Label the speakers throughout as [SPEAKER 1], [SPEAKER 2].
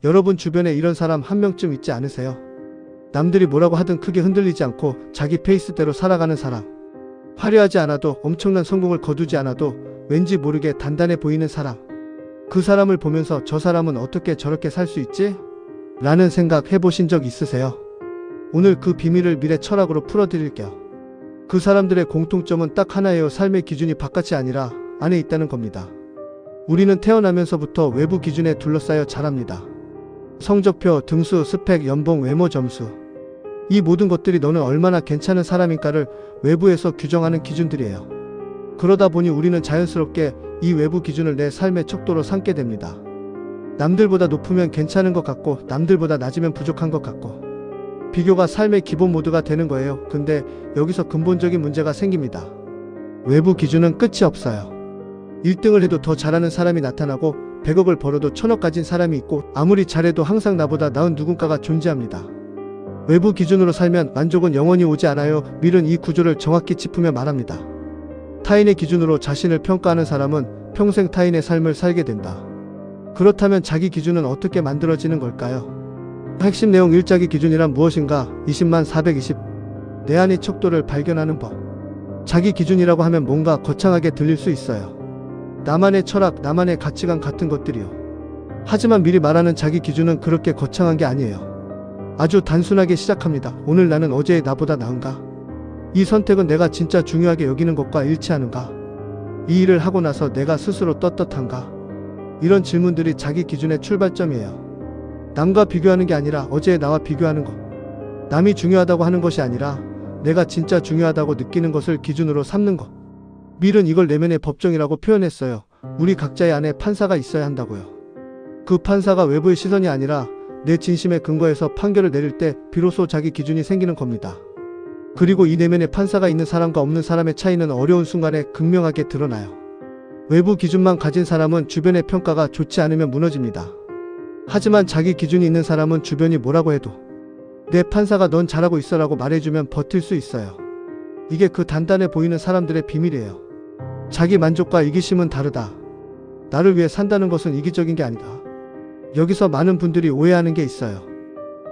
[SPEAKER 1] 여러분 주변에 이런 사람 한 명쯤 있지 않으세요? 남들이 뭐라고 하든 크게 흔들리지 않고 자기 페이스대로 살아가는 사람. 화려하지 않아도, 엄청난 성공을 거두지 않아도 왠지 모르게 단단해 보이는 사람. 그 사람을 보면서 저 사람은 어떻게 저렇게 살 수 있지? 라는 생각 해보신 적 있으세요? 오늘 그 비밀을 미래 철학으로 풀어드릴게요. 그 사람들의 공통점은 딱 하나예요. 삶의 기준이 바깥이 아니라 안에 있다는 겁니다. 우리는 태어나면서부터 외부 기준에 둘러싸여 자랍니다. 성적표, 등수, 스펙, 연봉, 외모, 점수. 이 모든 것들이 너는 얼마나 괜찮은 사람인가를 외부에서 규정하는 기준들이에요. 그러다 보니 우리는 자연스럽게 이 외부 기준을 내 삶의 척도로 삼게 됩니다. 남들보다 높으면 괜찮은 것 같고 남들보다 낮으면 부족한 것 같고 비교가 삶의 기본 모드가 되는 거예요. 근데 여기서 근본적인 문제가 생깁니다. 외부 기준은 끝이 없어요. 1등을 해도 더 잘하는 사람이 나타나고 100억을 벌어도 1000억 가진 사람이 있고 아무리 잘해도 항상 나보다 나은 누군가가 존재합니다. 외부 기준으로 살면 만족은 영원히 오지 않아요. 밀은 이 구조를 정확히 짚으며 말합니다. 타인의 기준으로 자신을 평가하는 사람은 평생 타인의 삶을 살게 된다. 그렇다면 자기 기준은 어떻게 만들어지는 걸까요? 핵심 내용 1자기 기준이란 무엇인가? 20만420 내 안의 척도를 발견하는 법. 자기 기준이라고 하면 뭔가 거창하게 들릴 수 있어요. 나만의 철학, 나만의 가치관 같은 것들이요. 하지만 미리 말하는 자기 기준은 그렇게 거창한 게 아니에요. 아주 단순하게 시작합니다. 오늘 나는 어제의 나보다 나은가? 이 선택은 내가 진짜 중요하게 여기는 것과 일치하는가? 이 일을 하고 나서 내가 스스로 떳떳한가? 이런 질문들이 자기 기준의 출발점이에요. 남과 비교하는 게 아니라 어제의 나와 비교하는 것. 남이 중요하다고 하는 것이 아니라 내가 진짜 중요하다고 느끼는 것을 기준으로 삼는 것. 밀은 이걸 내면의 법정이라고 표현했어요. 우리 각자의 안에 판사가 있어야 한다고요. 그 판사가 외부의 시선이 아니라 내 진심에 근거해서 판결을 내릴 때 비로소 자기 기준이 생기는 겁니다. 그리고 이 내면에 판사가 있는 사람과 없는 사람의 차이는 어려운 순간에 극명하게 드러나요. 외부 기준만 가진 사람은 주변의 평가가 좋지 않으면 무너집니다. 하지만 자기 기준이 있는 사람은 주변이 뭐라고 해도 내 판사가 넌 잘하고 있어 라고 말해주면 버틸 수 있어요. 이게 그 단단해 보이는 사람들의 비밀이에요. 자기 만족과 이기심은 다르다. 나를 위해 산다는 것은 이기적인 게 아니다. 여기서 많은 분들이 오해하는 게 있어요.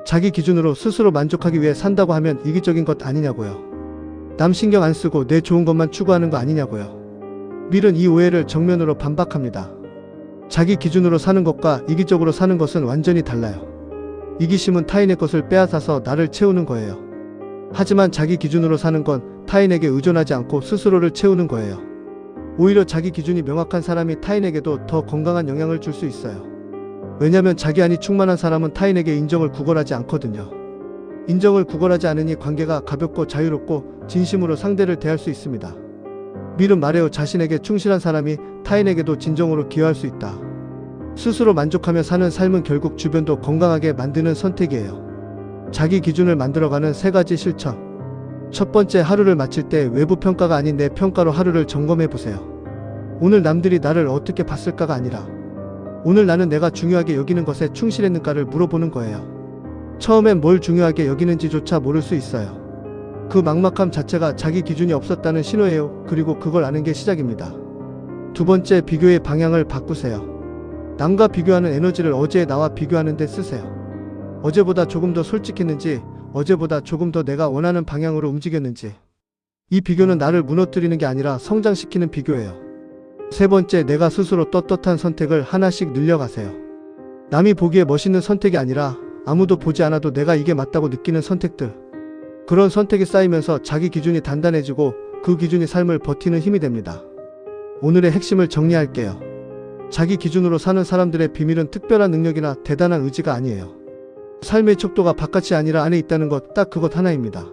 [SPEAKER 1] 자기 기준으로 스스로 만족하기 위해 산다고 하면 이기적인 것 아니냐고요. 남 신경 안 쓰고 내 좋은 것만 추구하는 거 아니냐고요. 밀은 이 오해를 정면으로 반박합니다. 자기 기준으로 사는 것과 이기적으로 사는 것은 완전히 달라요. 이기심은 타인의 것을 빼앗아서 나를 채우는 거예요. 하지만 자기 기준으로 사는 건 타인에게 의존하지 않고 스스로를 채우는 거예요. 오히려 자기 기준이 명확한 사람이 타인에게도 더 건강한 영향을 줄 수 있어요. 왜냐면 자기 안이 충만한 사람은 타인에게 인정을 구걸하지 않거든요. 인정을 구걸하지 않으니 관계가 가볍고 자유롭고 진심으로 상대를 대할 수 있습니다. 밀은 말해요. 자신에게 충실한 사람이 타인에게도 진정으로 기여할 수 있다. 스스로 만족하며 사는 삶은 결국 주변도 건강하게 만드는 선택이에요. 자기 기준을 만들어가는 3가지 실천. 첫 번째, 하루를 마칠 때 외부 평가가 아닌 내 평가로 하루를 점검해보세요. 오늘 남들이 나를 어떻게 봤을까가 아니라 오늘 나는 내가 중요하게 여기는 것에 충실했는가를 물어보는 거예요. 처음엔 뭘 중요하게 여기는지조차 모를 수 있어요. 그 막막함 자체가 자기 기준이 없었다는 신호예요. 그리고 그걸 아는 게 시작입니다. 두 번째, 비교의 방향을 바꾸세요. 남과 비교하는 에너지를 어제의 나와 비교하는 데 쓰세요. 어제보다 조금 더 솔직했는지, 어제보다 조금 더 내가 원하는 방향으로 움직였는지. 이 비교는 나를 무너뜨리는 게 아니라 성장시키는 비교예요. 세 번째, 내가 스스로 떳떳한 선택을 하나씩 늘려가세요. 남이 보기에 멋있는 선택이 아니라 아무도 보지 않아도 내가 이게 맞다고 느끼는 선택들. 그런 선택이 쌓이면서 자기 기준이 단단해지고 그 기준이 삶을 버티는 힘이 됩니다. 오늘의 핵심을 정리할게요. 자기 기준으로 사는 사람들의 비밀은 특별한 능력이나 대단한 의지가 아니에요. 삶의 척도가 바깥이 아니라 안에 있다는 것, 딱 그것 하나입니다.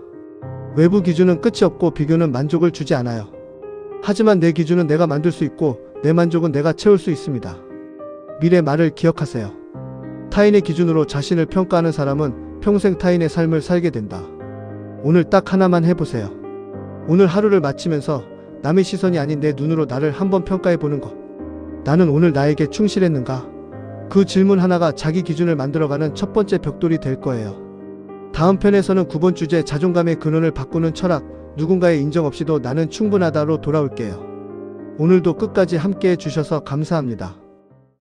[SPEAKER 1] 외부 기준은 끝이 없고 비교는 만족을 주지 않아요. 하지만 내 기준은 내가 만들 수 있고 내 만족은 내가 채울 수 있습니다. 밀의 말을 기억하세요. 타인의 기준으로 자신을 평가하는 사람은 평생 타인의 삶을 살게 된다. 오늘 딱 하나만 해보세요. 오늘 하루를 마치면서 남의 시선이 아닌 내 눈으로 나를 한번 평가해보는 것. 나는 오늘 나에게 충실했는가? 그 질문 하나가 자기 기준을 만들어가는 첫 번째 벽돌이 될 거예요. 다음 편에서는 9번 주제, 자존감의 근원을 바꾸는 철학, 누군가의 인정 없이도 나는 충분하다로 돌아올게요. 오늘도 끝까지 함께해 주셔서 감사합니다.